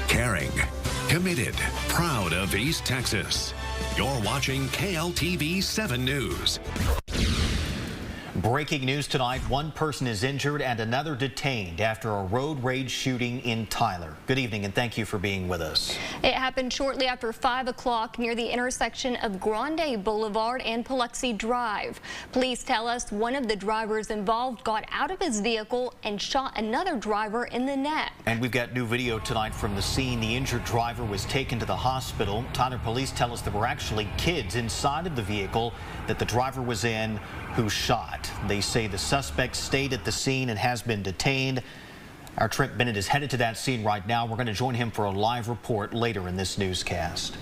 Caring, committed, proud of East Texas. You're watching KLTV 7 News. Breaking news tonight, one person is injured and another detained after a road rage shooting in Tyler. Good evening and thank you for being with us. It happened shortly after 5 o'clock near the intersection of Grande Boulevard and Paluxy Drive. Police tell us one of the drivers involved got out of his vehicle and shot another driver in the neck. And we've got new video tonight from the scene. The injured driver was taken to the hospital. Tyler police tell us there were actually kids inside of the vehicle that the driver was in who shot. They say the suspect stayed at the scene and has been detained. Our Trent Bennett is headed to that scene right now. We're going to join him for a live report later in this newscast.